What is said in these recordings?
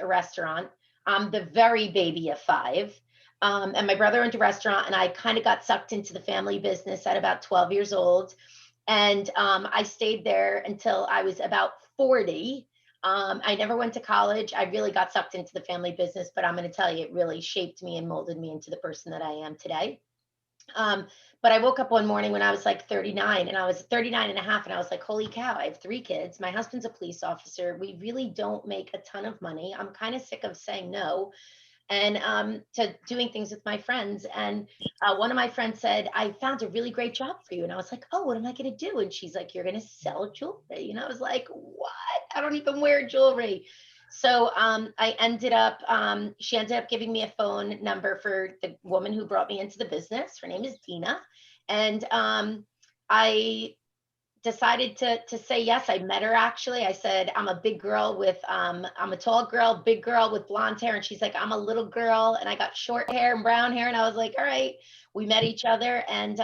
a restaurant. I'm the very baby of five. And my brother owned a restaurant, and I kind of got sucked into the family business at about 12 years old. And I stayed there until I was about 40. I never went to college. I really got sucked into the family business, but I'm going to tell you, it really shaped me and molded me into the person that I am today. Um, but I woke up one morning when I was like 39, and I was 39 and a half. And I was like, holy cow, I have three kids. My husband's a police officer. We really don't make a ton of money. I'm kind of sick of saying no and to doing things with my friends. And one of my friends said, I found a really great job for you. And I was like, oh, what am I going to do? And she's like, you're going to sell jewelry. And I was like, what? I don't even wear jewelry. So I ended up, she ended up giving me a phone number for the woman who brought me into the business. Her name is Dina. And I decided to say yes. I met her actually. I said, I'm a big girl with, I'm a tall girl, big girl with blonde hair. And she's like, I'm a little girl and I got short hair and brown hair. And I was like, all right, we met each other. And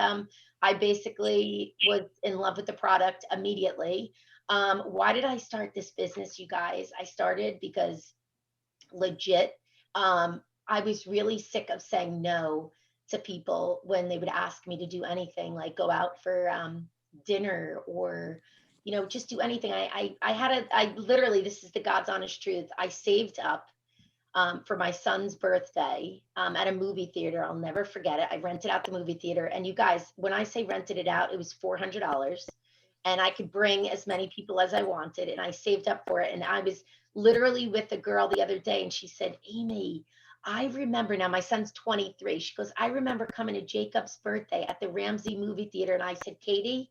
I basically was in love with the product immediately. Why did I start this business, you guys? I started because legit, I was really sick of saying no to people when they would ask me to do anything, like go out for dinner or just do anything. I literally, this is the God's honest truth, I saved up for my son's birthday at a movie theater. I'll never forget it. I rented out the movie theater, and you guys, when I say rented it out, it was $400, and I could bring as many people as I wanted, and I saved up for it. And I was literally with a girl the other day, and she said, Amy, I remember, now my son's 23. She goes, I remember coming to Jacob's birthday at the Ramsey movie theater. And I said, Katie,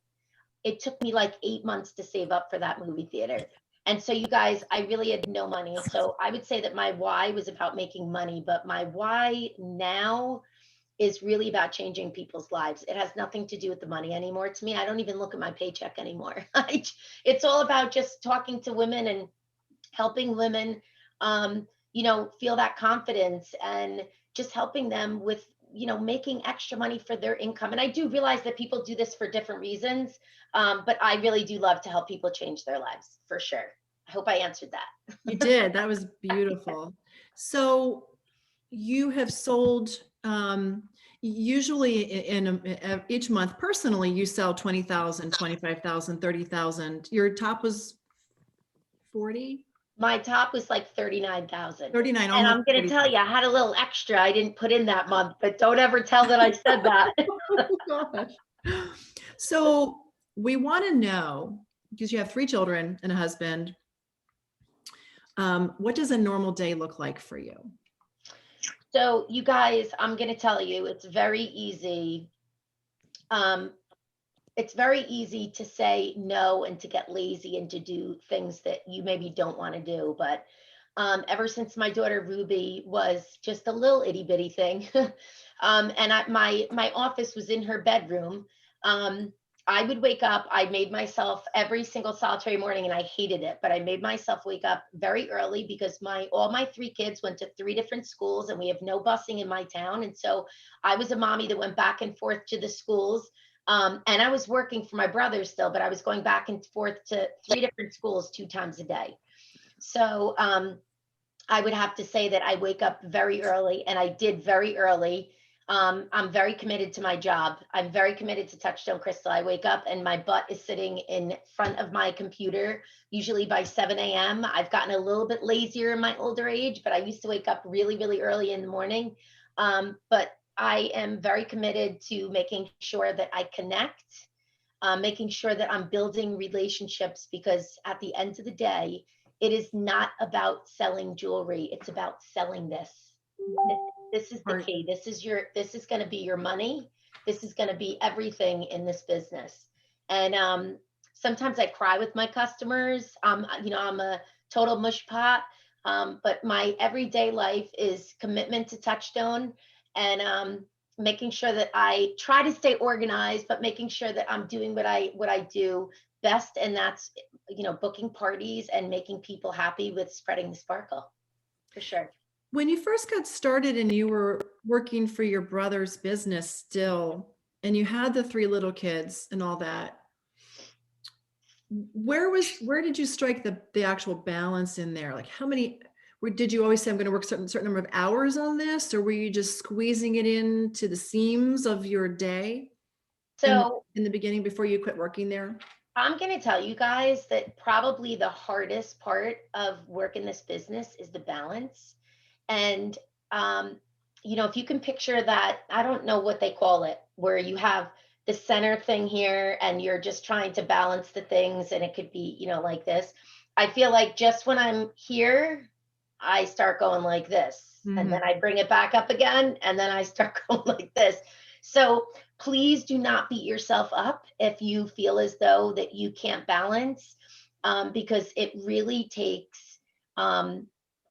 it took me like 8 months to save up for that movie theater. And so you guys, I really had no money. So I would say that my why was about making money, but my why now is really about changing people's lives. It has nothing to do with the money anymore. To me, I don't even look at my paycheck anymore. It's all about just talking to women and helping women, feel that confidence, and just helping them with, making extra money for their income. And I do realize that people do this for different reasons. But I really do love to help people change their lives, for sure. I hope I answered that. You did. That was beautiful. So you have sold, usually in each month, personally, you sell 20,000, 25,000, 30,000. Your top was 40? My top was like 39,000. 39, And almost I'm going to 40. tell you, I had a little extra I didn't put in that month, but don't ever tell that I said that. Oh, gosh. So we want to know, because you have three children and a husband, what does a normal day look like for you? So you guys, I'm going to tell you, it's very easy. It's very easy to say no and to get lazy and to do things that you maybe don't want to do. But ever since my daughter Ruby was just a little itty bitty thing, and my office was in her bedroom. I would wake up. I made myself every single solitary morning, and I hated it, but I made myself wake up very early because all my three kids went to three different schools, and we have no busing in my town. And so I was a mommy that went back and forth to the schools. And I was working for my brother still, but I was going back and forth to three different schools 2 times a day. So I would have to say that I wake up very early, and I did very early. I'm very committed to my job. I'm very committed to Touchstone Crystal. I wake up and my butt is sitting in front of my computer, usually by 7 a.m. I've gotten a little bit lazier in my older age, but I used to wake up really, really early in the morning. But I am very committed to making sure that I connect, making sure that I'm building relationships, because at the end of the day, it is not about selling jewelry. It's about selling this. This is the key. This is going to be your money. This is going to be everything in this business. And sometimes I cry with my customers. I'm a total mush pot. But my everyday life is commitment to Touchstone, and making sure that I try to stay organized, but making sure that I'm doing what I do best. And that's, booking parties and making people happy with spreading the sparkle, for sure. When you first got started and you were working for your brother's business still, and you had the three little kids and all that, where did you strike the actual balance in there? Like Did you always say, I'm going to work certain number of hours on this, or were you just squeezing it into the seams of your day So in the beginning before you quit working there? I'm going to tell you guys that probably the hardest part of working this business is the balance. And, um, if you can picture that, I don't know what they call it, where you have the center thing here and you're just trying to balance the things, and it could be, like this. I feel like just when I'm here, I start going like this, and then Mhm. I bring it back up again, and then I start going like this. So please do not beat yourself up if you feel as though that you can't balance, because it really takes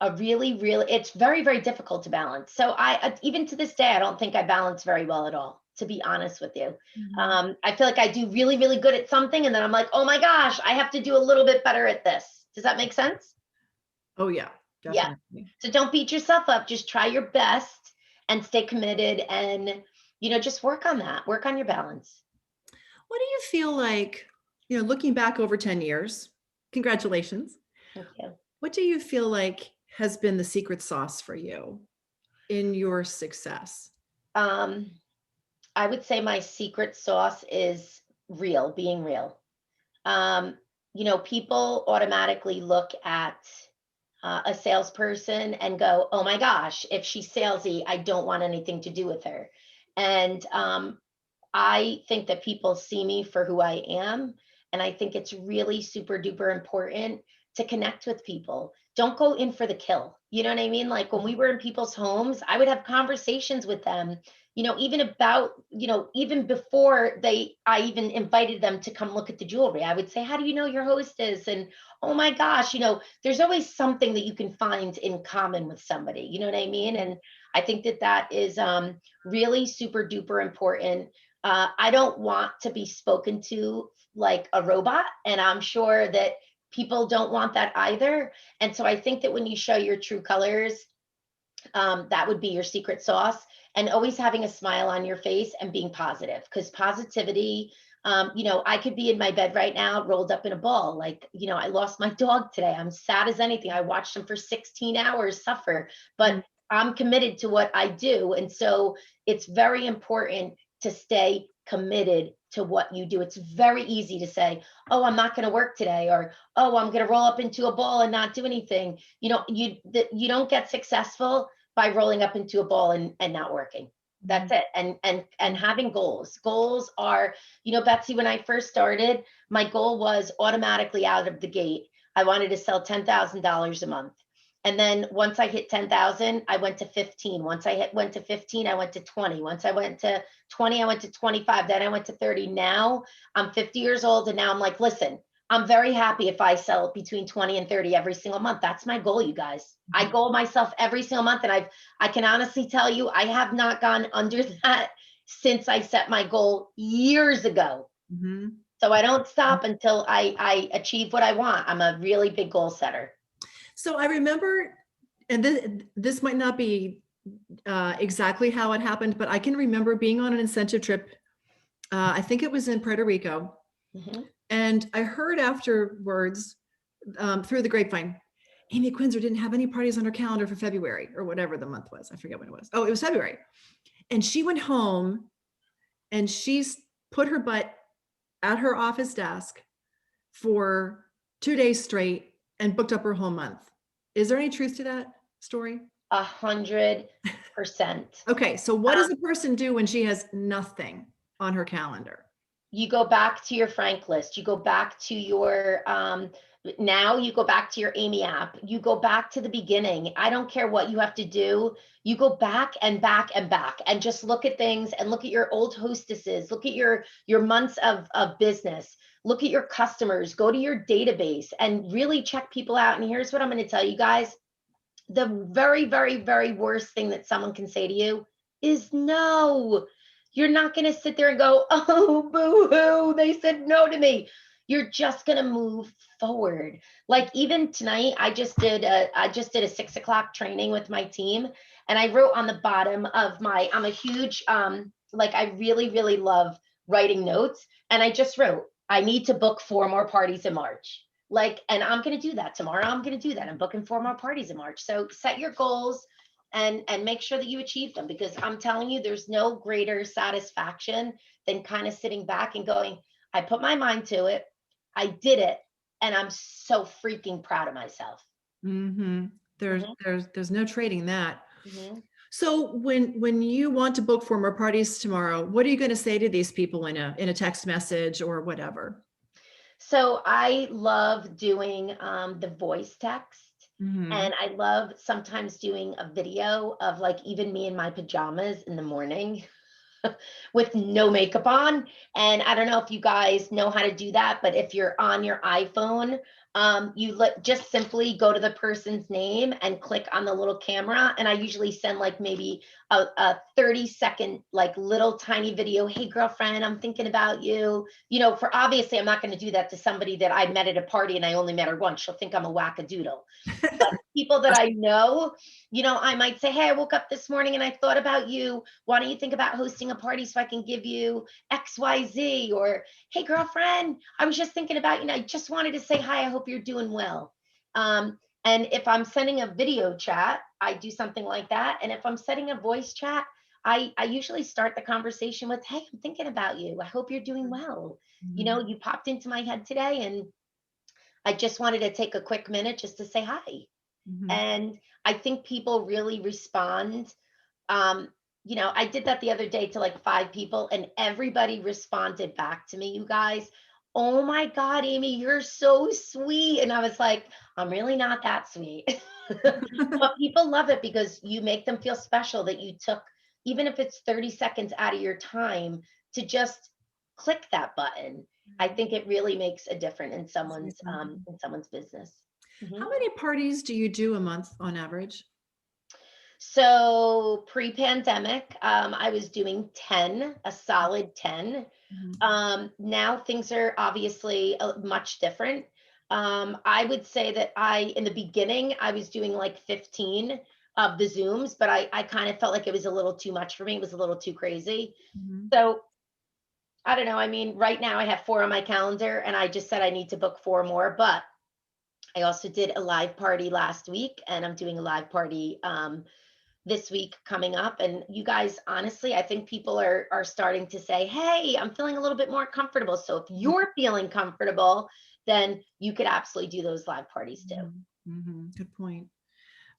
a really, it's very, very difficult to balance. So even to this day, I don't think I balance very well at all, to be honest with you. Mhm. I feel like I do really, really good at something, and then I'm like, oh my gosh, I have to do a little bit better at this. Does that make sense? Oh yeah, Yeah. definitely. So don't beat yourself up. Just try your best and stay committed, and, just work on that. Work on your balance. What do you feel like, looking back over 10 years, congratulations. Thank you. What do you feel like has been the secret sauce for you in your success? Um, I would say my secret sauce is being real. Um, People automatically look at a salesperson and go, oh my gosh, if she's salesy, I don't want anything to do with her. And I think that people see me for who I am. And I think it's really super duper important to connect with people. Don't go in for the kill. You know what I mean? Like when we were in people's homes, I would have conversations with them, even about, even before I even invited them to come look at the jewelry. I would say, how do you know your hostess? And oh my gosh, there's always something that you can find in common with somebody. You know what I mean? And I think that that is really super duper important. I don't want to be spoken to like a robot, and I'm sure that people don't want that either. And so I think that when you show your true colors, that would be your secret sauce, and always having a smile on your face and being positive, because positivity, I could be in my bed right now rolled up in a ball, like, I lost my dog today, I'm sad as anything, I watched him for 16 hours suffer, but Mm. I'm committed to what I do. And so it's very important to stay committed to what you do. It's very easy to say, oh, I'm not going to work today, or oh, I'm going to roll up into a ball and not do anything. You don't get successful by rolling up into a ball and not working. That's Mhm. it. And having goals. Goals are, Betsy, when I first started, my goal was automatically out of the gate, I wanted to sell $10,000 a month. And then once I hit 10,000, I went to 15. Once went to 15, I went to 20. Once I went to 20, I went to 25. Then I went to 30. Now I'm 50 years old. And now I'm like, listen, I'm very happy if I sell between 20 and 30 every single month. That's my goal, you guys. I Mhm. goal myself every single month. And I can honestly tell you, I have not gone under that since I set my goal years ago. Mhm. So I don't stop until I achieve what I want. I'm a really big goal setter. So I remember, and this might not be exactly how it happened, but I can remember being on an incentive trip. I think it was in Puerto Rico. Mhm. And I heard afterwards, through the grapevine, Amy Quinzer didn't have any parties on her calendar for February or whatever the month was. I forget when it was. Oh, it was February. And she went home and she's put her butt at her office desk for 2 days straight and booked up her whole month. Is there any truth to that story? 100%. Okay, so what does a person do when she has nothing on her calendar? You go back to your Frank list. You go back to your now you go back to your Amy app. You go back to the beginning. I don't care what you have to do. You go back and back and back and just look at things and look at your old hostesses. Look at your months of business. Look at your customers. Go to your database and really check people out. And here's what I'm going to tell you guys. The very, very, very worst thing that someone can say to you is no. You're not going to sit there and go, oh, boo hoo, they said no to me. You're just going to move forward. Like even tonight, I just did a 6 o'clock training with my team, and I wrote on the bottom of I'm a huge, like I really, really love writing notes. And I just wrote, I need to book 4 more parties in March. Like, and I'm going to do that tomorrow. I'm going to do that. I'm booking 4 more parties in March. So set your goals and make sure that you achieve them, because I'm telling you, there's no greater satisfaction than kind of sitting back and going, I put my mind to it. I did it. And I'm so freaking proud of myself. Mm-hmm. There's Hmm. there's no trading that. Hmm. So when you want to book 4 more parties tomorrow, what are you going to say to these people in a text message or whatever? So I love doing the voice text, Mm-hmm. and I love sometimes doing a video of like even me in my pajamas in the morning with no makeup on. And I don't know if you guys know how to do that, but if you're on your iPhone, just simply go to the person's name and click on the little camera. And I usually send like maybe a 30-second, like little tiny video. Hey, girlfriend, I'm thinking about you. You know, for obviously, I'm not going to do that to somebody that I met at a party and I only met her once. She'll think I'm a wackadoodle. But people that I know, I might say, hey, I woke up this morning and I thought about you. Why don't you think about hosting a party so I can give you XYZ? Or, hey, girlfriend, I was just thinking about you. And I just wanted to say hi. I hope you're doing well. And if I'm sending a video chat, I do something like that. And if I'm setting a voice chat, I usually start the conversation with, hey, I'm thinking about you. I hope you're doing well. Mm-hmm. You popped into my head today, and I just wanted to take a quick minute just to say hi. Mm-hmm. And I think people really respond. um I did that the other day to like 5 people, and everybody responded back to me, you guys. Oh my God, Amy, you're so sweet. And I was like, I'm really not that sweet. But people love it because you make them feel special, that you took, even if it's 30 seconds out of your time, to just click that button. I think it really makes a difference in That's very kind. someone's business. How Mhm. many parties do you do a month on average? So pre-pandemic, I was doing 10, a solid 10. Mhm. Now things are obviously much different. I would say that in the beginning, I was doing like 15 of the Zooms, but I kind of felt like it was a little too much for me. It was a little too crazy. Mhm. So I don't know. I mean, right now I have 4 on my calendar, and I just said I need to book 4 more, but I also did a live party last week, and I'm doing a live party this week coming up. And you guys, honestly, I think people are starting to say, hey, I'm feeling a little bit more comfortable. So if you're feeling comfortable, then you could absolutely do those live parties too. Mhm. Mhm. Good point.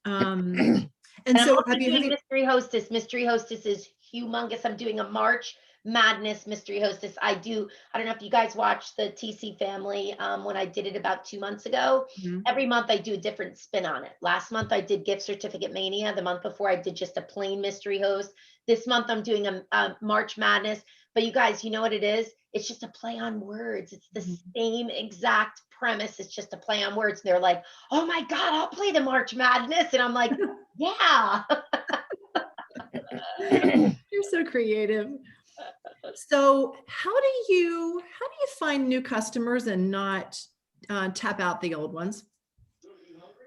Um, And and I'm so also doing Mystery Hostess. Mystery Hostess is humongous. I'm doing a March Madness Mystery Hostess. I don't know if you guys watched the TC Family when I did it about 2 months ago. Mhm. Every month I do a different spin on it. Last month I did Gift Certificate Mania. The month before I did just a plain mystery host. This month I'm doing a March Madness. But you guys, you know what it is? It's just a play on words. It's the Mhm. same exact premise. It's just a play on words. And they're like, oh my God, I'll play the March Madness. And I'm like, yeah. You're so creative. So how do you find new customers and not tap out the old ones?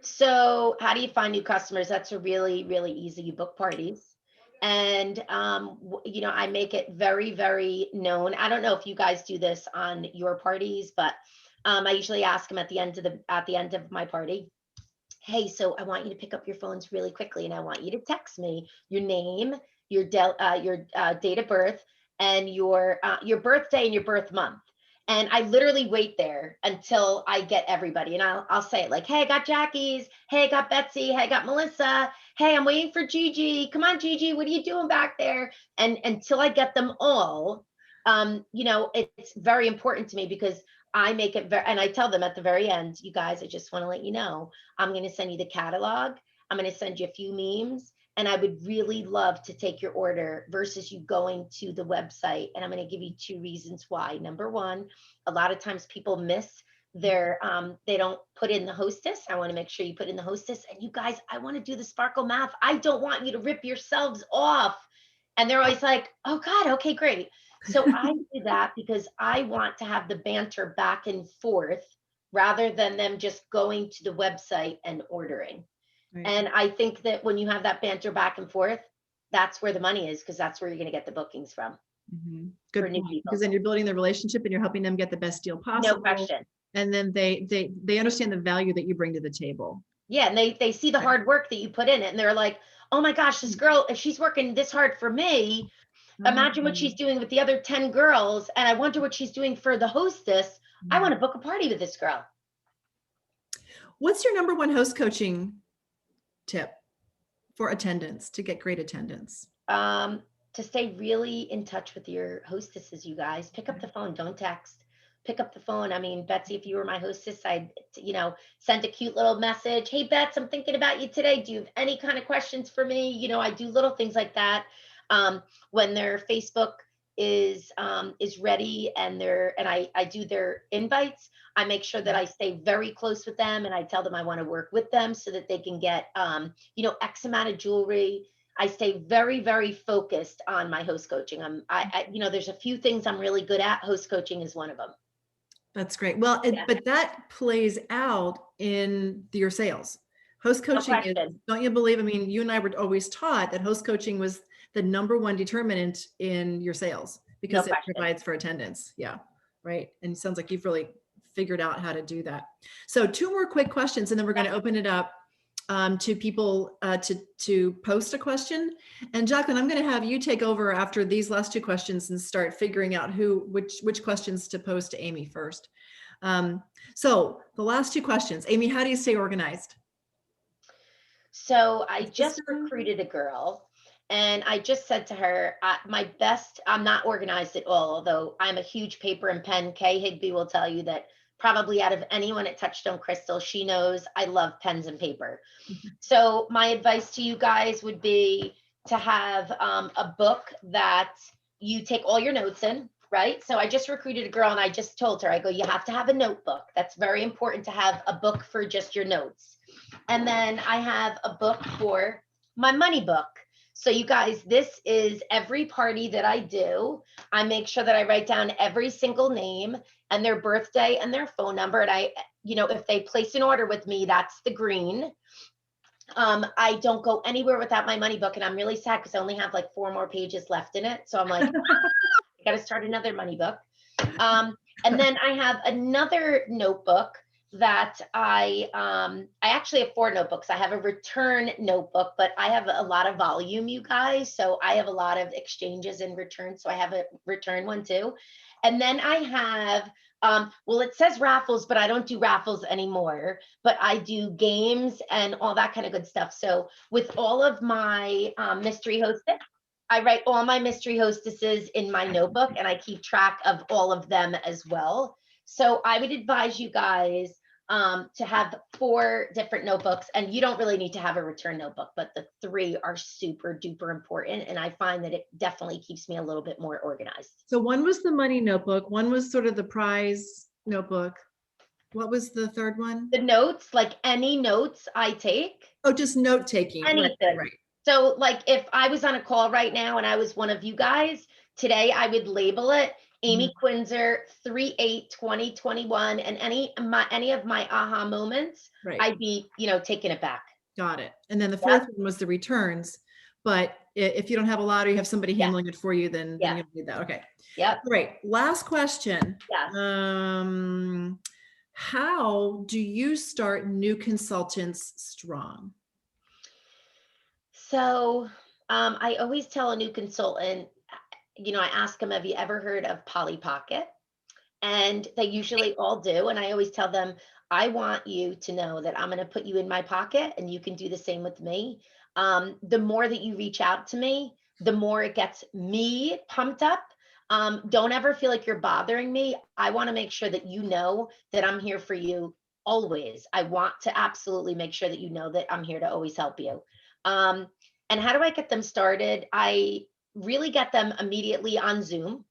So, how do you find new customers? That's a really, really easy. You book parties. And, I make it very, very known. I don't know if you guys do this on your parties, but I usually ask them at the end of my party, hey, so I want you to pick up your phones really quickly, and I want you to text me your name, your date of birth, and your birthday and your birth month. And I literally wait there until I get everybody, and I'll say it like, hey, I got Jackie's. Hey, I got Betsy. Hey, I got Melissa. Hey, I'm waiting for Gigi. Come on, Gigi. What are you doing back there? And until I get them all, it's very important to me, because I make it very, and I tell them at the very end, you guys, I just want to let you know, I'm going to send you the catalog. I'm going to send you a few memes. And I would really love to take your order versus you going to the website. And I'm going to give you 2 reasons why. Number one, a lot of times people miss they don't put in the hostess. I want to make sure you put in the hostess. And you guys, I want to do the sparkle math. I don't want you to rip yourselves off. And they're always like, oh God, okay, great. So I do that because I want to have the banter back and forth rather than them just going to the website and ordering. Right. And I think that when you have that banter back and forth, that's where the money is, because that's where you're going to get the bookings from Mhm. for Good new point. Because people. then you're building the relationship and you're helping them get the best deal No possible. question. And then they understand the value that you bring to the table. Yeah, and they see the hard work that you put in it, and they're like, oh my gosh, this girl, if she's working this hard for me, imagine what she's doing with the other 10 girls. And I wonder what she's doing for the hostess. I want to book a party with this girl. What's your number one host coaching tip for attendance, to get great attendance? To stay really in touch with your hostesses, you guys. Pick up the phone, don't text. Pick up the phone. I mean, Betsy, if you were my hostess, I'd, send a cute little message. Hey, Bets, I'm thinking about you today. Do you have any kind of questions for me? I do little things like that. When their Facebook is ready, and I do their invites, I make sure that I stay very close with them, and I tell them I want to work with them so that they can get X amount of jewelry. I stay very, very focused on my host coaching. There's a few things I'm really good at. Host coaching is one of them. That's great. Well, but that plays out in your sales. Host coaching is, don't you believe? I mean, you and I were always taught that host coaching was the number one determinant in your sales, because it provides for attendance. Yeah. Right. And it sounds like you've really figured out how to do that. So 2 more quick questions, and then we're going to open it up to people to post a question. And Jacqueline, I'm going to have you take over after these last 2 questions and start figuring out which questions to post to Amy first. So the last 2 questions, Amy, how do you stay organized? So I just recruited a girl, and I just said to her, I'm not organized at all, although I'm a huge paper and pen. Kay Higby will tell you that probably out of anyone at Touchstone Crystal, she knows I love pens and paper. So my advice to you guys would be to have a book that you take all your notes in, right? So I just recruited a girl, and I just told her, I go, you have to have a notebook. That's very important, to have a book for just your notes. And then I have a book for my money book. So you guys, this is every party that I do. I make sure that I write down every single name and their birthday and their phone number. And if they place an order with me, that's the green. I don't go anywhere without my money book. And I'm really sad because I only have like 4 more pages left in it. So I'm like, I got to start another money book. And then I have another notebook that I actually have 4 notebooks. I have a return notebook, but I have a lot of volume, you guys. So I have a lot of exchanges and returns. So I have a return one too. And then I have, it says raffles, but I don't do raffles anymore, but I do games and all that kind of good stuff. So with all of my mystery hostess, I write all my mystery hostesses in my notebook, and I keep track of all of them as well. So I would advise you guys to have 4 different notebooks, and you don't really need to have a return notebook, but the 3 are super duper important. And I find that it definitely keeps me a little bit more organized. So one was the money notebook. One was sort of the prize notebook. What was the third one? The notes, like any notes I take. Oh, just note taking. Anything. Right. So like if I was on a call right now and I was one of you guys today, I would label it Amy Quinzer 3/8/2021, and any of my aha moments, I'd be, taking it back. Got it. And then the 4th one was the returns. But if you don't have a lot, or you have somebody handling it for you, then you don't need that. Okay. Yeah. Great. Last question. Yes. How do you start new consultants strong? So I always tell a new consultant, I ask them, have you ever heard of Polly Pocket? And they usually all do. And I always tell them, I want you to know that I'm going to put you in my pocket, and you can do the same with me. The more that you reach out to me, the more it gets me pumped up. Don't ever feel like you're bothering me. I want to make sure that you know that I'm here for you always. I want to absolutely make sure that you know that I'm here to always help you. And how do I get them started? I really get them immediately on Zoom.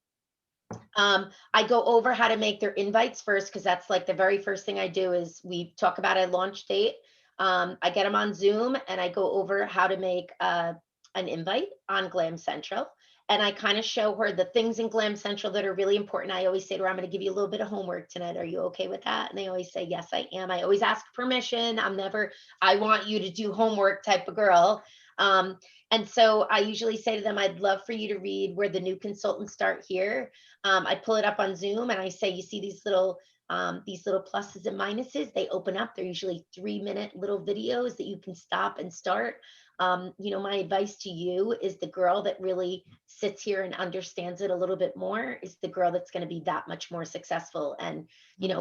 I go over how to make their invites first, because that's like the very first thing I do is we talk about a launch date. I get them on Zoom, and I go over how to make an invite on Glam Central. And I kind of show her the things in Glam Central that are really important. I always say to her, I'm going to give you a little bit of homework tonight. Are you okay with that? And they always say, yes, I am. I always ask permission. I want you to do homework type of girl. And so I usually say to them, I'd love for you to read where the new consultants start here. I pull it up on Zoom, and I say, you see these little these little pluses and minuses, they open up. They're usually 3-minute little videos that you can stop and start. My advice to you is the girl that really sits here and understands it a little bit more is the girl that's going to be that much more successful. And,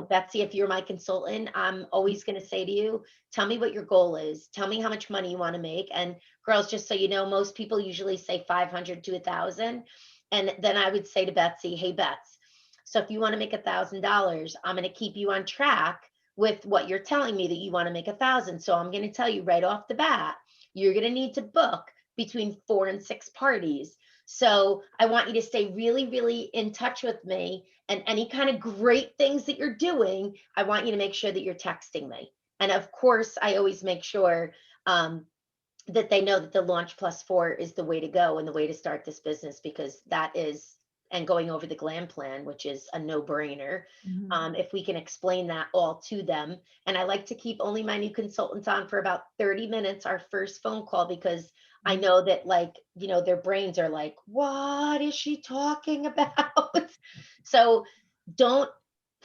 Betsy, if you're my consultant, I'm always going to say to you, tell me what your goal is. Tell me how much money you want to make. And girls, just so you know, most people usually say 500 to 1,000. And then I would say to Betsy, hey, Bets, so if you want to make $1,000, I'm going to keep you on track with what you're telling me that you want to make 1,000. So I'm going to tell you right off the bat, you're going to need to book between 4 and 6 parties. So I want you to stay really, really in touch with me, and any kind of great things that you're doing, I want you to make sure that you're texting me. And of course, I always make sure that they know that the Launch Plus 4 is the way to go and the way to start this business, because that is, and going over the glam plan, which is a no-brainer. If we can explain that all to them. And I like to keep only my new consultants on for about 30 minutes, our first phone call, because I know that, like, their brains are like, what is she talking about? So don't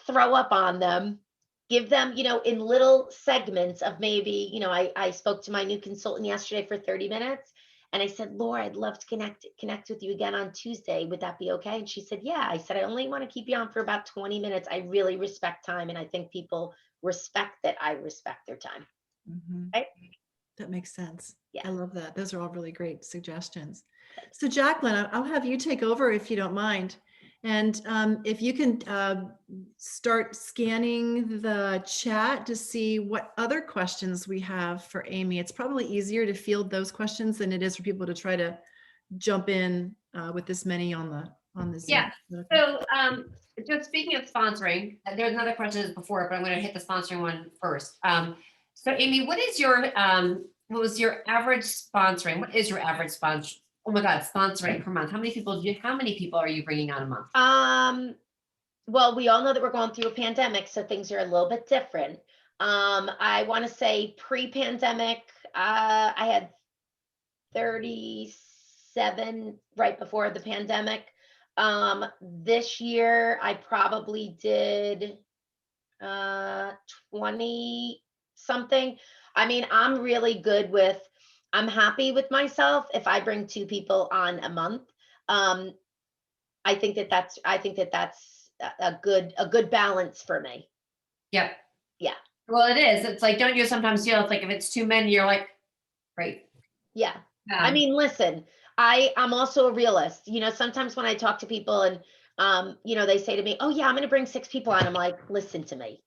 throw up on them. Give them, in little segments of maybe, I spoke to my new consultant yesterday for 30 minutes. And I said, Laura, I'd love to connect with you again on Tuesday. Would that be okay? And she said, yeah. I said, I only want to keep you on for about 20 minutes. I really respect time. And I think people respect that I respect their time. Right? That makes sense. Yeah. I love that. Those are all really great suggestions. So Jacqueline, I'll have you take over if you don't mind. And if you can start scanning the chat to see what other questions we have for Amy. It's probably easier to field those questions than it is for people to try to jump in with this many on the Zoom. Yeah. So just speaking of sponsoring, there's another question before, but I'm going to hit the sponsoring one first. So Amy, what was your average sponsoring? What is your average sponsor? Oh my God, sponsoring per month. How many people are you bringing on a month? Well, we all know that we're going through a pandemic, so things are a little bit different. I want to say pre-pandemic, I had 37 right before the pandemic. This year I probably did 20 something. I mean, I'm happy with myself if I bring 2 people on a month. I think that that's a good balance for me. Yep. Yeah. Well, it is. It's like, don't you sometimes feel it's like if it's too many, you're like, great. Yeah. I mean, listen, I'm also a realist. Sometimes when I talk to people and they say to me, oh yeah, I'm going to bring 6 people on. I'm like, listen to me.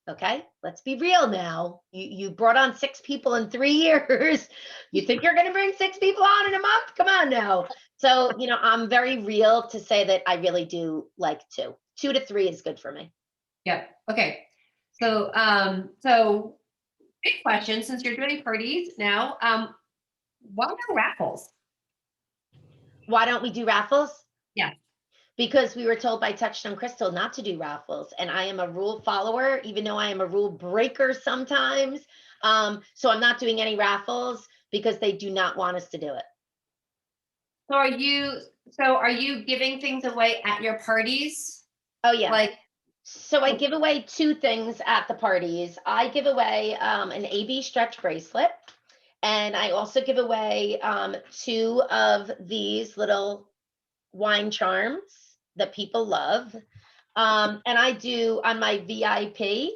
Okay, let's be real now. You brought on 6 people in 3 years. You think you're going to bring 6 people on in a month? Come on now. So, I'm very real to say that I really do like 2. 2 to 3 is good for me. Yeah. Okay. So, big question, since you're doing parties now, why no raffles? Why don't we do raffles? Yeah. Because we were told by Touchstone Crystal not to do raffles. And I am a rule follower, even though I am a rule breaker sometimes. So I'm not doing any raffles because they do not want us to do it. So are you giving things away at your parties? Oh yeah. So I give away 2 things at the parties. I give away an AB stretch bracelet. And I also give away 2 of these little wine charms that people love. And I do on my VIP,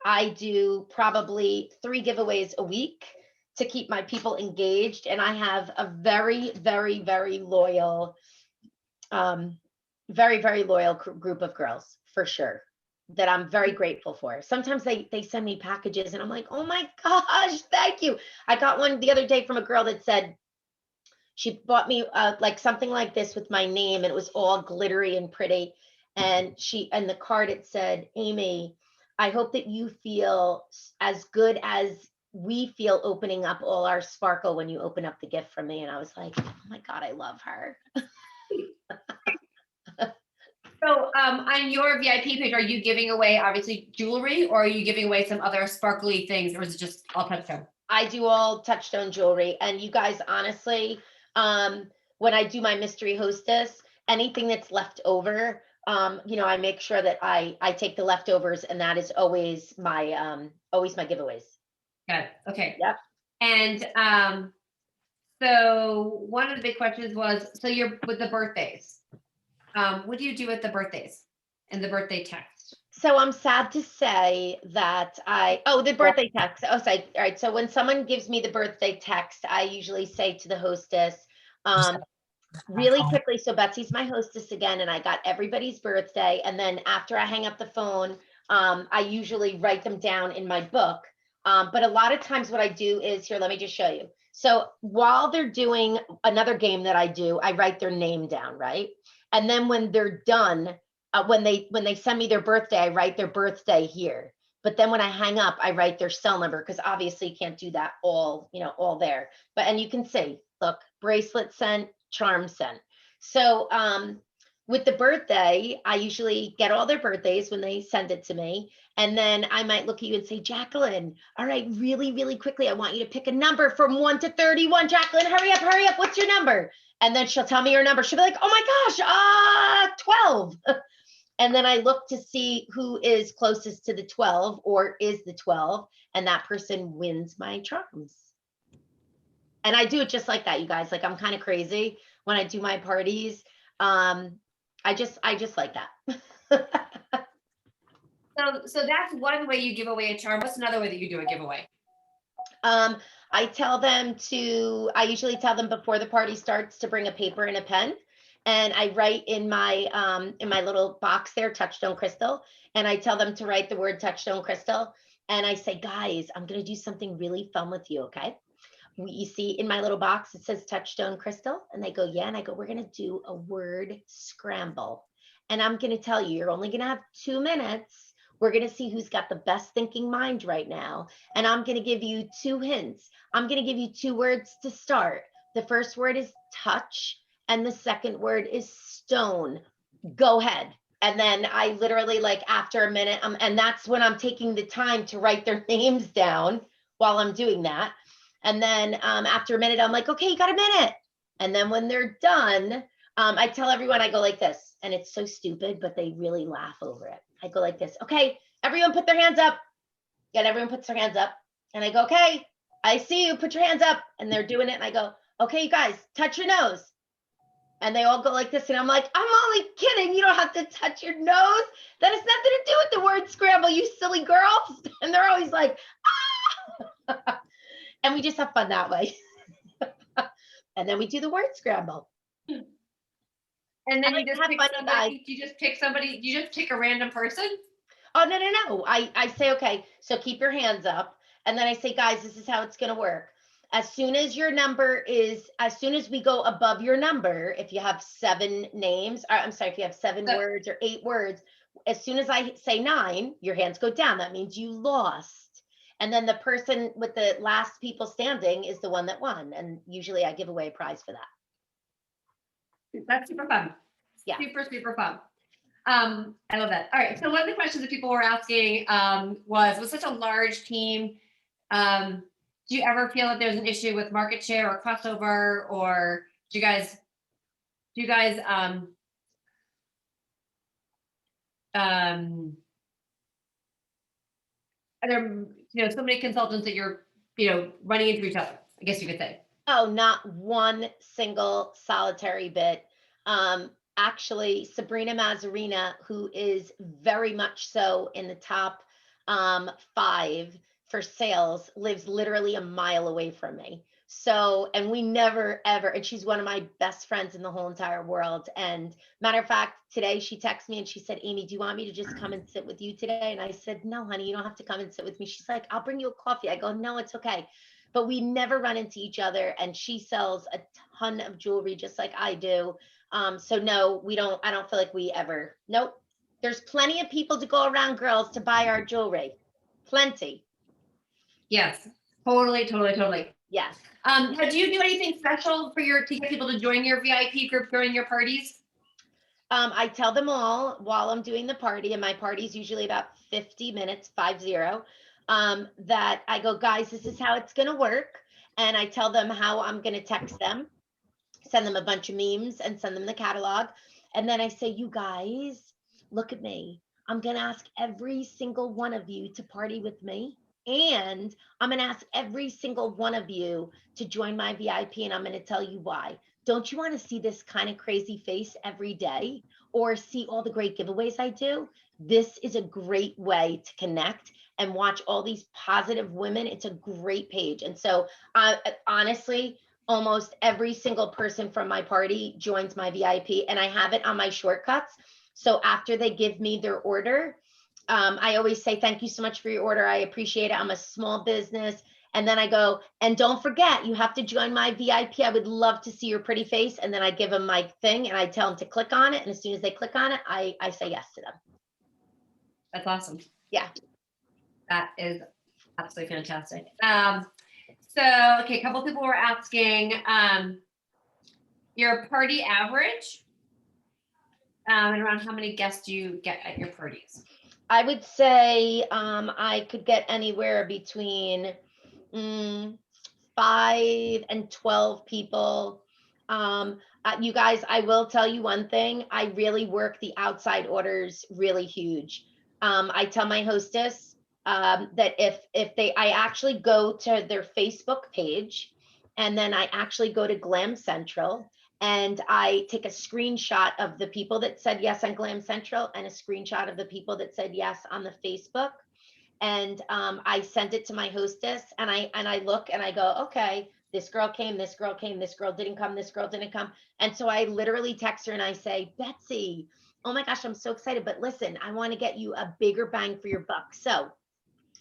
I do probably 3 giveaways a week to keep my people engaged. And I have a very, very, very loyal, very, very loyal group of girls for sure that I'm very grateful for. Sometimes they send me packages and I'm like, oh my gosh, thank you. I got one the other day from a girl that said, she bought me like something like this with my name, and it was all glittery and pretty. And the card, it said, Amy, I hope that you feel as good as we feel opening up all our sparkle when you open up the gift from me. And I was like, oh my God, I love her. So on your VIP page, are you giving away obviously jewelry, or are you giving away some other sparkly things, or is it just all Touchstone? I do all Touchstone jewelry. And you guys, honestly, when I do my mystery hostess, anything that's left over, I make sure that I take the leftovers, and that is always my giveaways. Got it. Okay. Yep. And so one of the big questions was, so you're with the birthdays. What do you do with the birthdays and the birthday text? So I'm sad to say that the birthday text. Oh, sorry. All right. So when someone gives me the birthday text, I usually say to the hostess, really quickly. So Betsy's my hostess again, and I got everybody's birthday. And then after I hang up the phone, I usually write them down in my book. But a lot of times what I do is, here, let me just show you. So while they're doing another game that I do, I write their name down, right? And then when they're done, when they send me their birthday, I write their birthday here. But then when I hang up, I write their cell number, because obviously you can't do that all there. And you can see, look, bracelet sent, charm sent. So with the birthday, I usually get all their birthdays when they send it to me. And then I might look at you and say, Jacqueline, all right, really, really quickly, I want you to pick a number from 1 to 31. Jacqueline, hurry up. What's your number? And then she'll tell me her number. She'll be like, oh my gosh, 12. And then I look to see who is closest to the 12 or is the 12. And that person wins my charms. And I do it just like that, you guys. Like, I'm kind of crazy when I do my parties. I just like that. So that's one way you give away a charm. What's another way that you do a giveaway? I usually tell them before the party starts to bring a paper and a pen. And I write in my little box there, Touchstone Crystal. And I tell them to write the word Touchstone Crystal. And I say, guys, I'm going to do something really fun with you. Okay. You see in my little box, it says Touchstone Crystal. And they go, yeah. And I go, we're going to do a word scramble. And I'm going to tell you, you're only going to have 2 minutes. We're going to see who's got the best thinking mind right now. And I'm going to give you 2 hints. I'm going to give you 2 words to start. The first word is touch, and the second word is stone. Go ahead. And then I literally, like, after a minute, and that's when I'm taking the time to write their names down while I'm doing that. And then after a minute, I'm like, okay, you got a minute. And then when they're done, I tell everyone, I go like this, and it's so stupid, but they really laugh over it. I go like this. Okay, everyone put their hands up. And everyone puts their hands up. And I go, okay, I see you, put your hands up. And they're doing it. And I go, okay, you guys, touch your nose. And they all go like this. And I'm like, I'm only kidding. You don't have to touch your nose. That has nothing to do with the word scramble, you silly girls. And they're always like, ah. And we just have fun that way. And then we do the word scramble. And then you just pick somebody, you just pick a random person? Oh, no. I say, okay, so keep your hands up. And then I say, guys, this is how it's going to work. As soon as we go above your number, if you have 7 names, if you have 7 words or 8 words, as soon as I say 9, your hands go down. That means you lost. And then the person with the last people standing is the one that won. And usually I give away a prize for that. That's super fun. Yeah. Super, super fun. I love that. All right. So one of the questions that people were asking was, with such a large team, do you ever feel that there's an issue with market share or crossover, or do you guys are there so many consultants that you're running into each other, I guess you could say? Oh, not one single solitary bit. Actually, Sabrina Mazzarina, who is very much so in the top 5 for sales, lives literally a mile away from me. So, and we never ever, and she's one of my best friends in the whole entire world. And matter of fact, today she texted me and she said, Amy, do you want me to just come and sit with you today? And I said, no, honey, you don't have to come and sit with me. She's like, I'll bring you a coffee. I go, no, it's okay. But we never run into each other. And she sells a ton of jewelry just like I do. So no, I don't feel like we ever, nope. There's plenty of people to go around, girls, to buy our jewelry. Plenty. Yes, totally. Yes. Now, do you do anything special to get people to join your VIP group during your parties? I tell them all while I'm doing the party, and my party is usually about 50 minutes, 50, that I go, guys, this is how it's going to work. And I tell them how I'm going to text them, send them a bunch of memes, and send them the catalog. And then I say, you guys, look at me. I'm going to ask every single one of you to party with me. And I'm going to ask every single one of you to join my VIP. And I'm going to tell you why. Don't you want to see this kind of crazy face every day or see all the great giveaways I do? This is a great way to connect and watch all these positive women. It's a great page. And so, honestly, almost every single person from my party joins my VIP, and I have it on my shortcuts. So after they give me their order, I always say, thank you so much for your order. I appreciate it. I'm a small business. And then I go, and don't forget, you have to join my VIP. I would love to see your pretty face. And then I give them my thing and I tell them to click on it. And as soon as they click on it, I say yes to them. That's awesome. Yeah. That is absolutely fantastic. So, okay, a couple people were asking your party average and around how many guests do you get at your parties? I would say I could get anywhere between 5 and 12 people. You guys, I will tell you one thing. I really work the outside orders really huge. I tell my hostess that I actually go to their Facebook page, and then I actually go to Glam Central, and I take a screenshot of the people that said yes on Glam Central and a screenshot of the people that said yes on the Facebook. And I send it to my hostess, and I look and I go, okay, this girl came, this girl came, this girl didn't come, this girl didn't come. And so I literally text her and I say, Betsy, oh my gosh, I'm so excited. But listen, I want to get you a bigger bang for your buck. So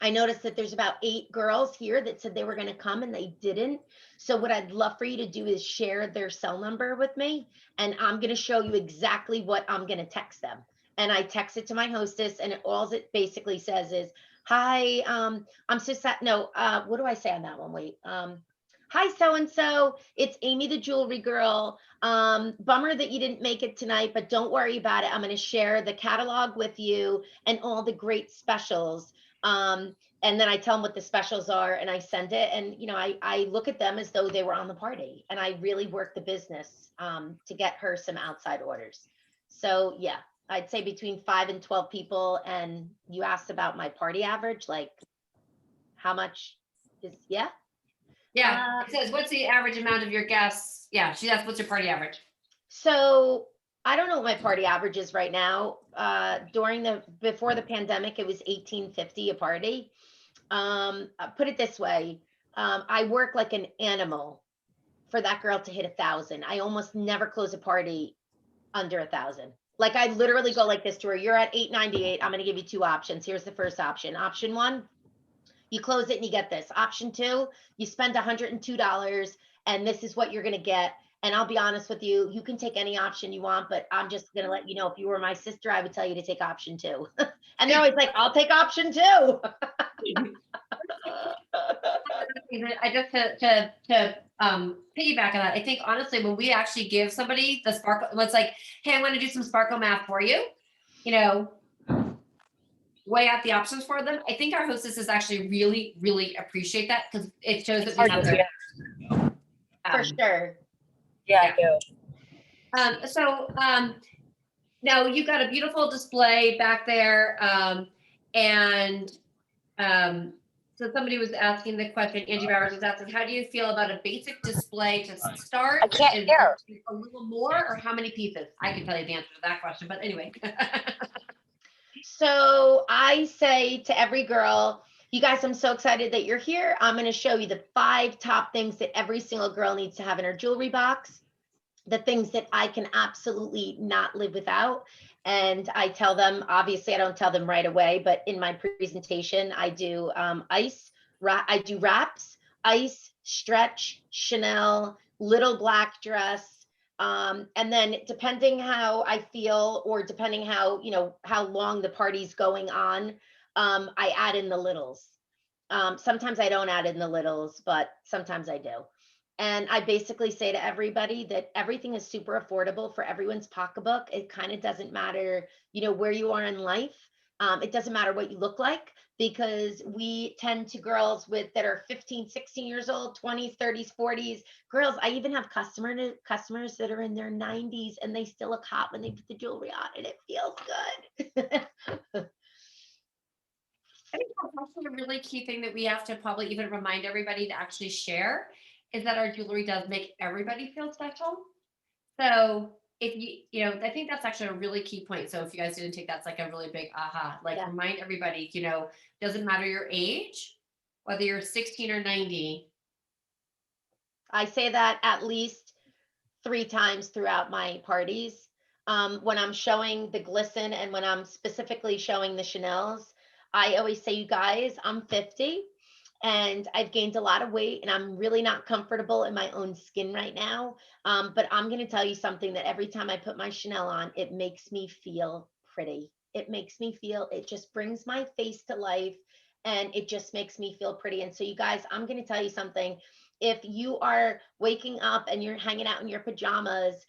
I noticed that there's about 8 girls here that said they were going to come and they didn't. So what I'd love for you to do is share their cell number with me, and I'm going to show you exactly what I'm going to text them. And I text it to my hostess, and all it basically says is, hi, I'm so sad. No, what do I say on that one? Wait, hi, so-and-so, it's Amy, the jewelry girl. Bummer that you didn't make it tonight, but don't worry about it. I'm going to share the catalog with you and all the great specials. And then I tell them what the specials are and I send it. And, I look at them as though they were on the party, and I really work the business to get her some outside orders. So yeah, I'd say between 5 and 12 people. And you asked about my party average, like how much is, yeah. Yeah, it says, what's the average amount of your guests? Yeah, she asked, what's your party average? So I don't know what my party average is right now. Before the pandemic, it was $1,850 a party. Put it this way, I work like an animal for that girl to hit 1,000. I almost never close a party under 1,000. Like I literally go like this to her. You're at 898. I'm going to give you 2 options. Here's the first option. Option 1, you close it and you get this. Option 2, you spend $102 and this is what you're going to get. And I'll be honest with you, you can take any option you want, but I'm just going to let you know, if you were my sister, I would tell you to take option 2. And they're always like, I'll take option 2. I just to piggyback on that, I think honestly, when we actually give somebody the sparkle, it's like, hey, I'm going to do some sparkle math for you, weigh out the options for them. I think our hostesses actually really, really appreciate that because it shows that we have their For sure. Yeah, I do. So now you've got a beautiful display back there, and so somebody was asking the question, Angie Bowers was asking, how do you feel about a basic display to start? I can't hear. A little more, or how many pieces? I can tell you the answer to that question, but anyway. So I say to every girl, you guys, I'm so excited that you're here. I'm going to show you the 5 top things that every single girl needs to have in her jewelry box, the things that I can absolutely not live without. And I tell them, obviously I don't tell them right away, but in my presentation, I do I do wraps, ice, stretch, Chanel, little black dress. And then depending how I feel, or depending how, how long the party's going on, I add in the littles. Sometimes I don't add in the littles, but sometimes I do. And I basically say to everybody that everything is super affordable for everyone's pocketbook. It kind of doesn't matter, where you are in life. It doesn't matter what you look like, because we tend to girls that are 15, 16 years old, 20s, 30s, 40s. Girls, I even have customers that are in their 90s and they still look hot when they put the jewelry on, and it feels good. I think that's actually a really key thing that we have to probably even remind everybody to actually share, is that our jewelry does make everybody feel special. So if I think that's actually a really key point. So if you guys didn't take that's like a really big aha, like Yeah. remind everybody, doesn't matter your age, whether you're 16 or 90. I say that at least 3 times throughout my parties. When I'm showing the glisten and when I'm specifically showing the Chanel's, I always say, you guys, I'm 50 and I've gained a lot of weight and I'm really not comfortable in my own skin right now. But I'm going to tell you something, that every time I put my Chanel on, it makes me feel pretty. It makes me feel, it just brings my face to life and it just makes me feel pretty. And so, you guys, I'm going to tell you something. If you are waking up and you're hanging out in your pajamas,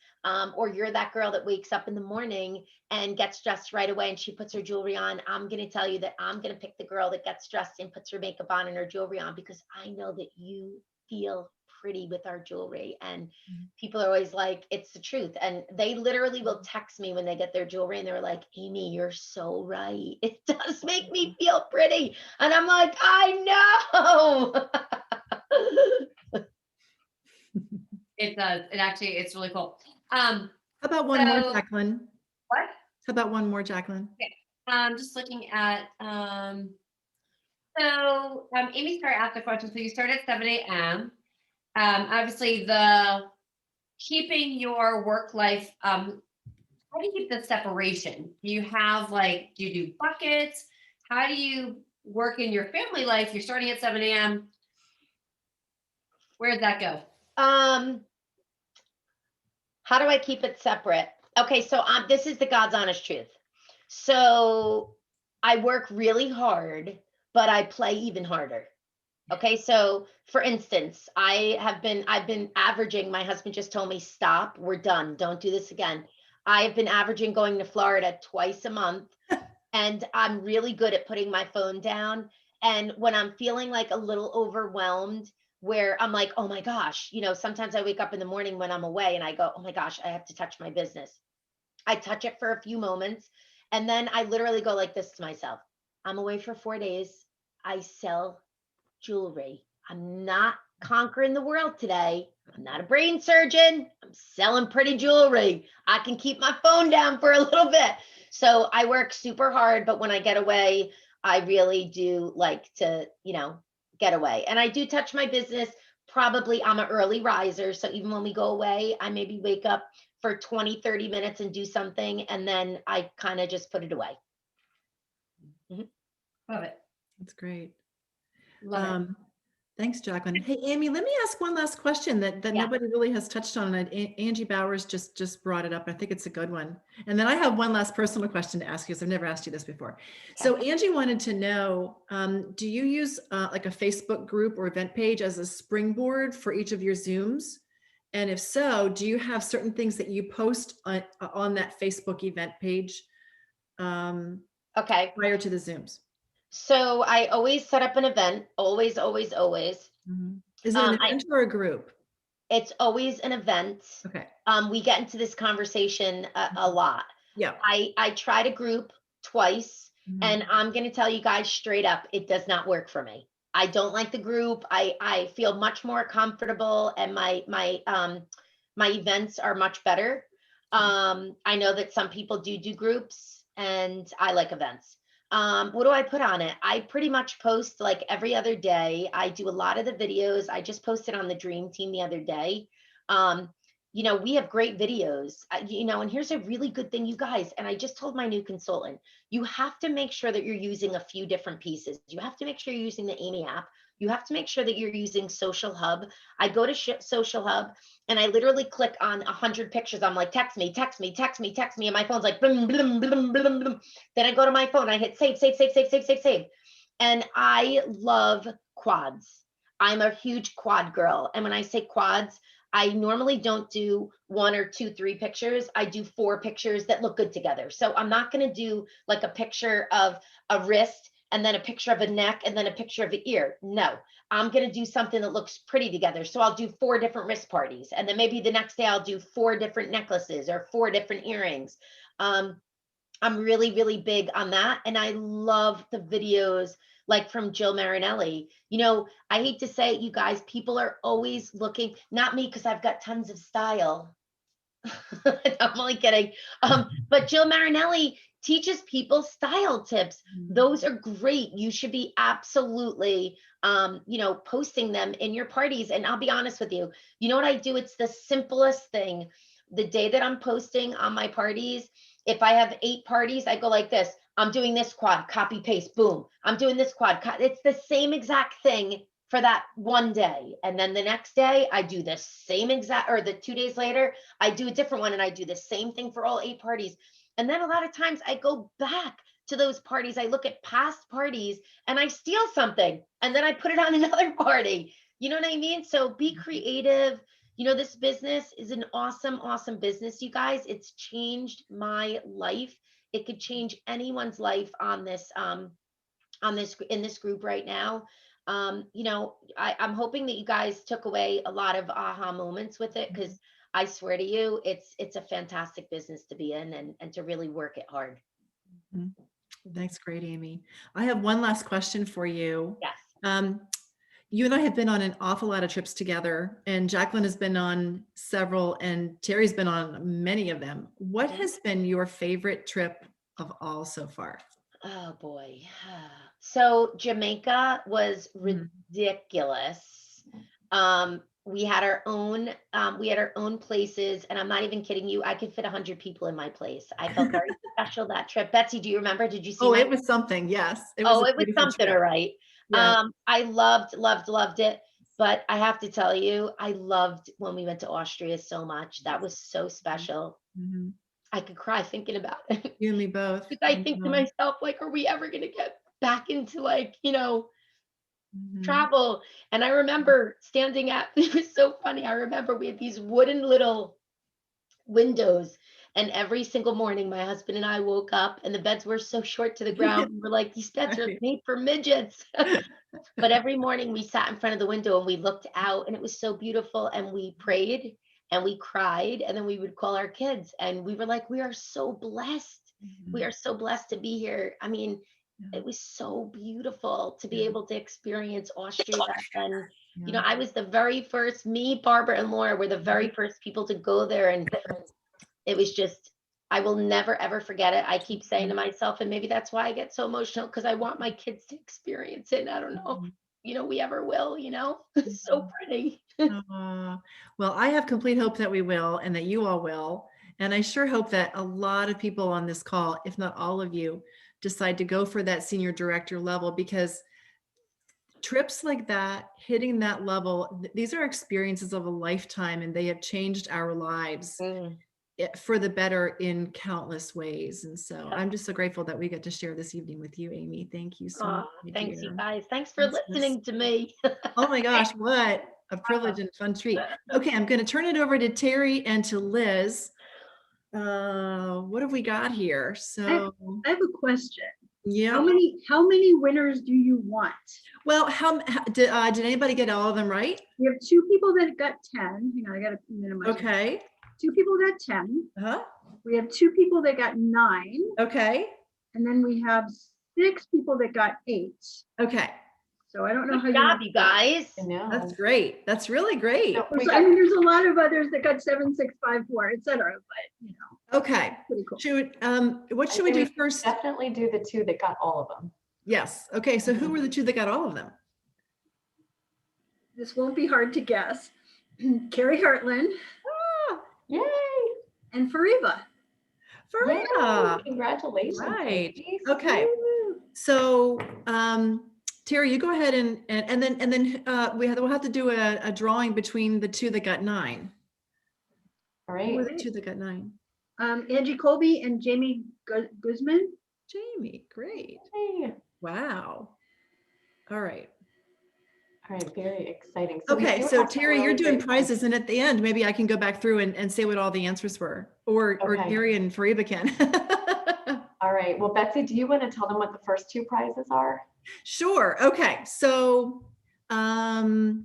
or you're that girl that wakes up in the morning and gets dressed right away and she puts her jewelry on, I'm going to tell you that I'm going to pick the girl that gets dressed and puts her makeup on and her jewelry on, because I know that you feel pretty with our jewelry. And people are always like, it's the truth. And they literally will text me when they get their jewelry and they're like, Amy, you're so right. It does make me feel pretty. And I'm like, I know. It does. It actually, it's really cool. How about one more, So- Jacqueline? What? How about one more, Jacqueline? Just looking at, Amy started asked the question. So you start at 7 a.m. Obviously the keeping your work life, how do you keep the separation? Do you have do you do buckets? How do you work in your family life? You're starting at 7 a.m. Where does that go? How do I keep it separate? Okay, so this is the God's honest truth. So I work really hard, but I play even harder. Okay, so for instance, I've been averaging, my husband just told me, stop, we're done, don't do this again. I have been averaging going to Florida twice a month, and I'm really good at putting my phone down. And when I'm feeling like a little overwhelmed, where I'm like, oh my gosh, sometimes I wake up in the morning when I'm away and I go, oh my gosh, I have to touch my business. I touch it for a few moments. And then I literally go like this to myself: I'm away for 4 days. I sell jewelry. I'm not conquering the world today. I'm not a brain surgeon. I'm selling pretty jewelry. I can keep my phone down for a little bit. So I work super hard, but when I get away, I really do like to, get away. And I do touch my business. Probably I'm an early riser. So even when we go away, I maybe wake up for 20, 30 minutes and do something. And then I kind of just put it away. Love it. That's great. Love it. Thanks, Jacqueline. Hey, Amy, let me ask one last question that Yeah. nobody really has touched on. And Angie Bowers just brought it up. I think it's a good one. And then I have one last personal question to ask you, because I've never asked you this before. So Angie wanted to know, do you use like a Facebook group or event page as a springboard for each of your Zooms? And if so, do you have certain things that you post on that Facebook event page Okay. prior to the Zooms? So I always set up an event, always, always, always. Is it an event or a group? It's always an event. Okay. We get into this conversation a lot. Yeah. I tried a group twice, and I'm going to tell you guys straight up, it does not work for me. I don't like the group. I feel much more comfortable, and my events are much better. I know that some people do groups, and I like events. What do I put on it? I pretty much post like every other day. I do a lot of the videos. I just posted on the Dream Team the other day. We have great videos, and here's a really good thing, you guys. And I just told my new consultant, you have to make sure that you're using a few different pieces. You have to make sure you're using the Amy app. You have to make sure that you're using Social Hub. I go to Social Hub and I literally click on 100 pictures. I'm like, text me, text me, text me, text me. And my phone's like, boom, boom, boom, boom, boom. Then I go to my phone, I hit save, save, save, save, save, save, save. And I love quads. I'm a huge quad girl. And when I say quads, I normally don't do 1 or 2, 3 pictures. I do 4 pictures that look good together. So I'm not going to do like a picture of a wrist and then a picture of a neck and then a picture of an ear. No, I'm going to do something that looks pretty together. So I'll do 4 different wrist parties. And then maybe the next day I'll do 4 different necklaces or 4 different earrings. I'm really, really big on that. And I love the videos like from Jill Marinelli. I hate to say it, you guys, people are always looking, not me, because I've got tons of style. I'm only kidding. But Jill Marinelli teaches people style tips. Those are great. You should be absolutely, posting them in your parties. And I'll be honest with you. You know what I do? It's the simplest thing. The day that I'm posting on my parties, if I have 8 parties, I go like this. I'm doing this quad, copy, paste, boom. I'm doing this quad. It's the same exact thing for that one day. And then the next day, I do the same exact, or the 2 days later, I do a different one and I do the same thing for all 8 parties. And then a lot of times I go back to those parties. I look at past parties and I steal something and then I put it on another party. You know what I mean? So be creative. This business is an awesome, awesome business, you guys. It's changed my life. It could change anyone's life in this group right now. I'm hoping that you guys took away a lot of aha moments with it, because I swear to you, it's a fantastic business to be in and to really work it hard. That's great, Amy. I have one last question for you. Yes. You and I have been on an awful lot of trips together, and Jacqueline has been on several, and Terry's been on many of them. What has been your favorite trip of all so far? Oh boy. So Jamaica was ridiculous. We had our own places, and I'm not even kidding you. I could fit 100 people in my place. I felt very special that trip. Betsy, do you remember? Did you see? Oh, it was something. Yes. It was something. Trip. All right. Yeah. I loved it. But I have to tell you, I loved when we went to Austria so much. That was so special. Mm-hmm. I could cry thinking about it. You and me both. Because I think to myself, like, are we ever going to get back into travel? And I remember standing at, it was so funny. I remember we had these wooden little windows, and every single morning my husband and I woke up and the beds were so short to the ground. We were like, these beds are made for midgets. But every morning we sat in front of the window and we looked out, and it was so beautiful, and we prayed and we cried, and then we would call our kids and we were like, we are so blessed. We are so blessed to be here. I mean, it was so beautiful to be able to experience Austria. And I was the very first, me, Barbara, and Laura were the very first people to go there. And it was just, I will never, ever forget it. I keep saying to myself, and maybe that's why I get so emotional, because I want my kids to experience it. And I don't know if, we ever will, It's so pretty. Well, I have complete hope that we will, and that you all will. And I sure hope that a lot of people on this call, if not all of you, decide to go for that senior director level, because trips like that, hitting that level, these are experiences of a lifetime, and they have changed our lives for the better in countless ways. And so I'm just so grateful that we get to share this evening with you, Amy. Thank you so much. Thanks, you guys. Thanks for listening to me. Oh my gosh, what a privilege and fun treat. Okay, I'm going to turn it over to Terry and to Liz. What have we got here? So I have a question. Yeah. How many winners do you want? Well, did anybody get all of them right? We have 2 people that got 10. Hang on, I got to minimize. Okay. 2 people got 10. Uh-huh. We have 2 people that got 9. Okay. And then we have 6 people that got 8. Okay. So I don't know Good job, you guys. I know. That's great. That's really great. So I mean, there's a lot of others that got 7, 6, 5, 4, etc. But Okay. pretty cool. What should we do first? Definitely do the 2 that got all of them. Yes. Okay. So who were the 2 that got all of them? This won't be hard to guess. Carrie Hartland. Yay! And Fariba. Fariba. Congratulations. Right. Ladies. Okay. So Terry, you go ahead and then we'll have to do a drawing between the 2 that got 9. All right. Who were the 2 that got 9? Angie Colby and Jamie Guzman. Jamie, great. Hey. Wow. All right. All right, very exciting. So we Okay, do so have some Terry, you're really doing great prizes, and at the end, maybe I can go back through and say what all the answers were, or Okay. Terry and Fariba can. All right. Well, Betsy, do you want to tell them what the first two prizes are? Sure. Okay. So, oh,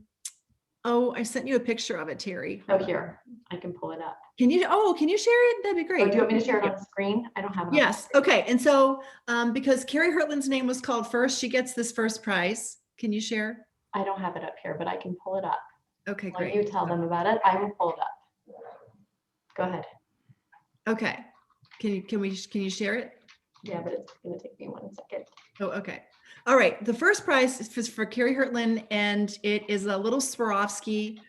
I sent you a picture of it, Terry. Oh, here, I can pull it up. Can you share it? That'd be Oh, great. do you want me to share it Thank on screen? I don't have it. On Yes. Okay. And so, because Carrie Hertland's name was called first, she gets this first prize. Can you share? I don't have it up here, but I can pull it up. Okay, While great. you tell them about it, I will pull it up. Go ahead. Okay. Can you share it? Yeah, but it's going to take me 1 second. Oh, okay. All right. The first prize is for Carrie Hertland, and it is a little Swarovski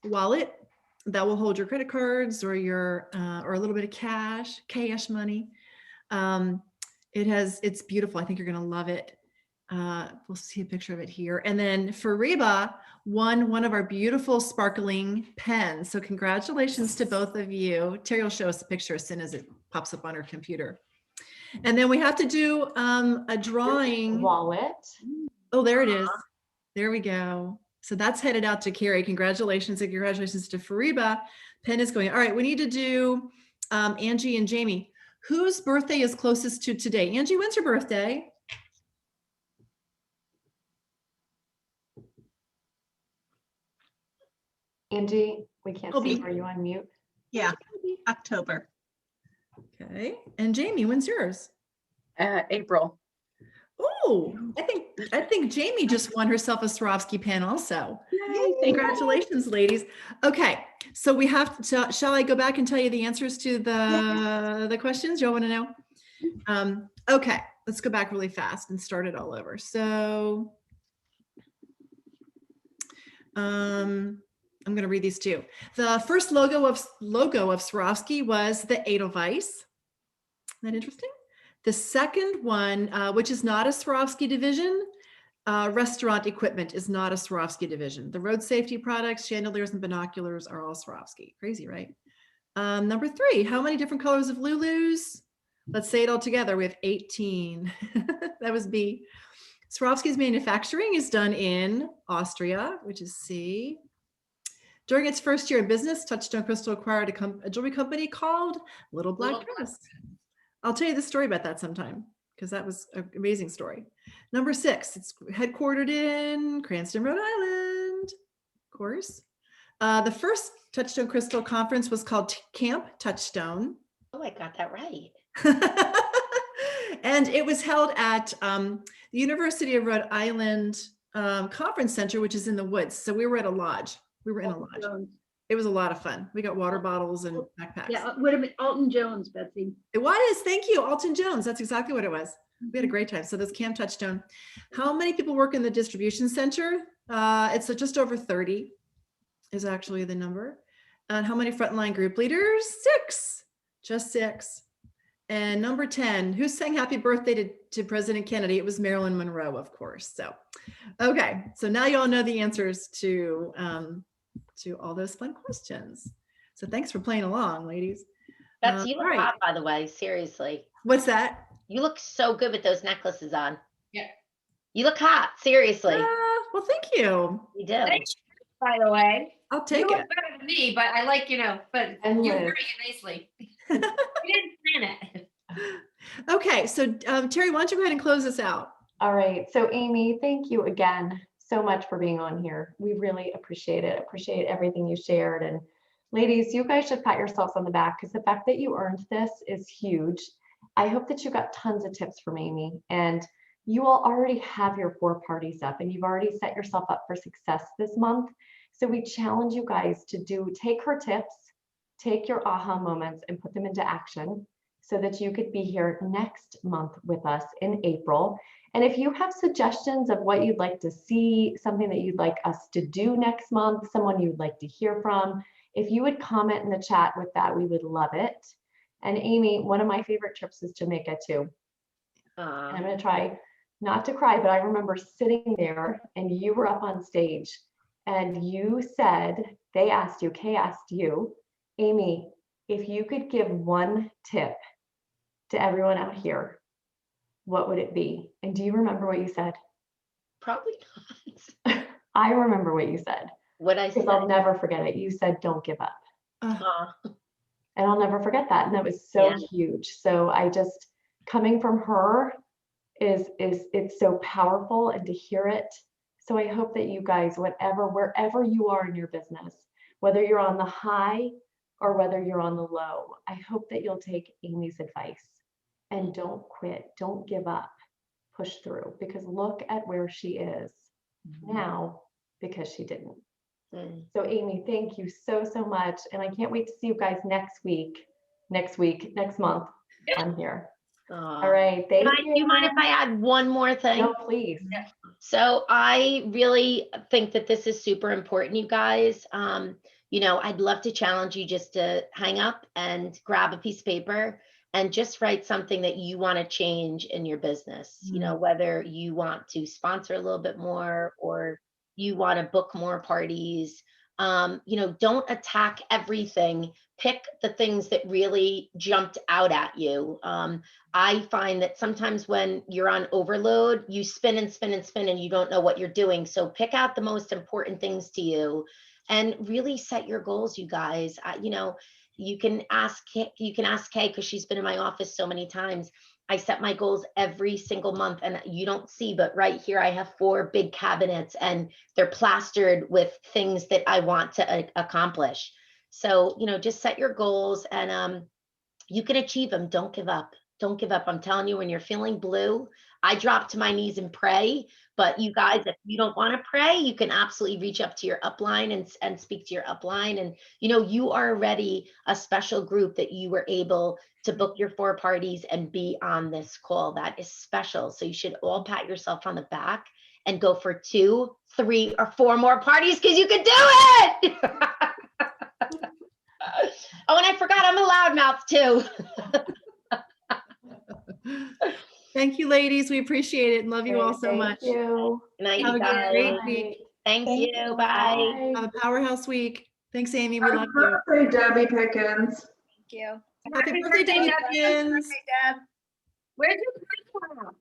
wallet that will hold your credit cards or your or a little bit of cash money. It's beautiful. I think you're gonna love it. We'll see a picture of it here. And then Fariba won one of our beautiful sparkling pens. So congratulations to both of you. Terry will show us a picture as soon as it pops up on her computer. And then we have to do a drawing. Wallet. Oh, there it is. There we go. So that's headed out to Carrie. Congratulations and congratulations to Fariba. Pen is going. All right, we need to do Angie and Jamie. Whose birthday is closest to today? Angie, when's your birthday? Angie, we can't Colby. see. Are you on mute? Yeah, October. Okay. And Jamie, when's yours? April. Oh, I think Jamie just won herself a Swarovski pen also. Yay. Congratulations, ladies. Okay, so we have to, shall I go back and tell you the answers to the questions y'all want to know? Okay, let's go back really fast and start it all over. So I'm going to read these two. The first logo of Swarovski was the Edelweiss. Isn't that interesting? The second one, which is not a Swarovski division, restaurant equipment is not a Swarovski division. The road safety products, chandeliers, and binoculars are all Swarovski. Crazy, right? Number 3, how many different colors of Lulus? Let's say it all together. We have 18. That was B. Swarovski's manufacturing is done in Austria, which is C. During its first year in business, Touchstone Crystal acquired a jewelry company called Little Black Dress. I'll tell you the story about that sometime because that was an amazing story. Number 6, it's headquartered in Cranston, Rhode Island, of course. The first Touchstone Crystal conference was called Camp Touchstone. Oh, I got that right. And it was held at the University of Rhode Island Conference Center, which is in the woods. So we were at a lodge. We were in a lodge. Jones. It was a lot of fun. We got water bottles and backpacks. Yeah, it would have been Alton Jones, Betsy. It was. Thank you, Alton Jones. That's exactly what it was. We had a great time. So this Camp Touchstone. How many people work in the distribution center? It's just over 30 is actually the number. And how many frontline group leaders? 6, just 6. And number 10, who sang happy birthday to President Kennedy? It was Marilyn Monroe, of course. So, okay. So now you all know the answers to all those fun questions. So thanks for playing along, ladies. Betsy, you look all right. hot, by the way. Seriously. What's that? You look so good with those necklaces on. Yeah. You look hot. Seriously. Well, thank you. You do. Thanks, by the way. I'll take You it. look better than me, but I like, but And you're Liz. wearing it nicely. We didn't plan it. Okay, so Terry, why don't you go ahead and close this out? All right. So Amy, thank you again so much for being on here. We really appreciate it. Appreciate everything you shared. And ladies, you guys should pat yourselves on the back because the fact that you earned this is huge. I hope that you got tons of tips from Amy, and you all already have your 4 parties up and you've already set yourself up for success this month. So we challenge you guys to take her tips, take your aha moments and put them into action so that you could be here next month with us in April. And if you have suggestions of what you'd like to see, something that you'd like us to do next month, someone you'd like to hear from, if you would comment in the chat with that, we would love it. And Amy, one of my favorite trips is Jamaica too. And I'm going to try not to cry, but I remember sitting there and you were up on stage and you said, Kay asked you, Amy, if you could give one tip to everyone out here, what would it be? And do you remember what you said? Probably not. I remember what you said, What I because said. I'll never forget it. You said, don't give up. Aw, And I'll never forget that. And that was so Yeah. huge. So I just, coming from her is it's so powerful, and to hear it. So I hope that you guys, wherever you are in your business, whether you're on the high or whether you're on the low, I hope that you'll take Amy's advice and don't quit, don't give up, push through, because look at where she is now because she didn't. Mm. So Amy, thank you so, so much. And I can't wait to see you guys next month on here. Aw. All right, thank Do you mind if I add one more thing? No, please. So I really think that this is super important, you guys. I'd love to challenge you just to hang up and grab a piece of paper and just write something that you want to change in your business. Whether you want to sponsor a little bit more or you want to book more parties. Don't attack everything. Pick the things that really jumped out at you. I find that sometimes when you're on overload, you spin and spin and spin and you don't know what you're doing. So pick out the most important things to you and really set your goals, you guys. You can ask Kay because she's been in my office so many times. I set my goals every single month, and you don't see, but right here I have 4 big cabinets and they're plastered with things that I want to accomplish. So, just set your goals and you can achieve them. Don't give up. Don't give up. I'm telling you, when you're feeling blue, I drop to my knees and pray. But you guys, if you don't want to pray, you can absolutely reach up to your upline and speak to your upline. And, you are already a special group that you were able to book your 4 parties and be on this call. That is special. So you should all pat yourself on the back and go for 2, 3, or 4 more parties because you can do it. Oh, and I forgot I'm a loudmouth too. Thank you, ladies. We appreciate it and love you all so much. Thank you. Good night, Have you a great guys. week. Thank Thank you. Bye. Have a powerhouse week. Thanks, Amy. We love you. Happy birthday, Debbie Pickens. Thank you. Happy birthday, Dave Pickens. Deb. Where's your party at?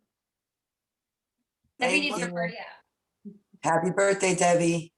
Debbie Thank needs her you. party at. Happy birthday, Debbie.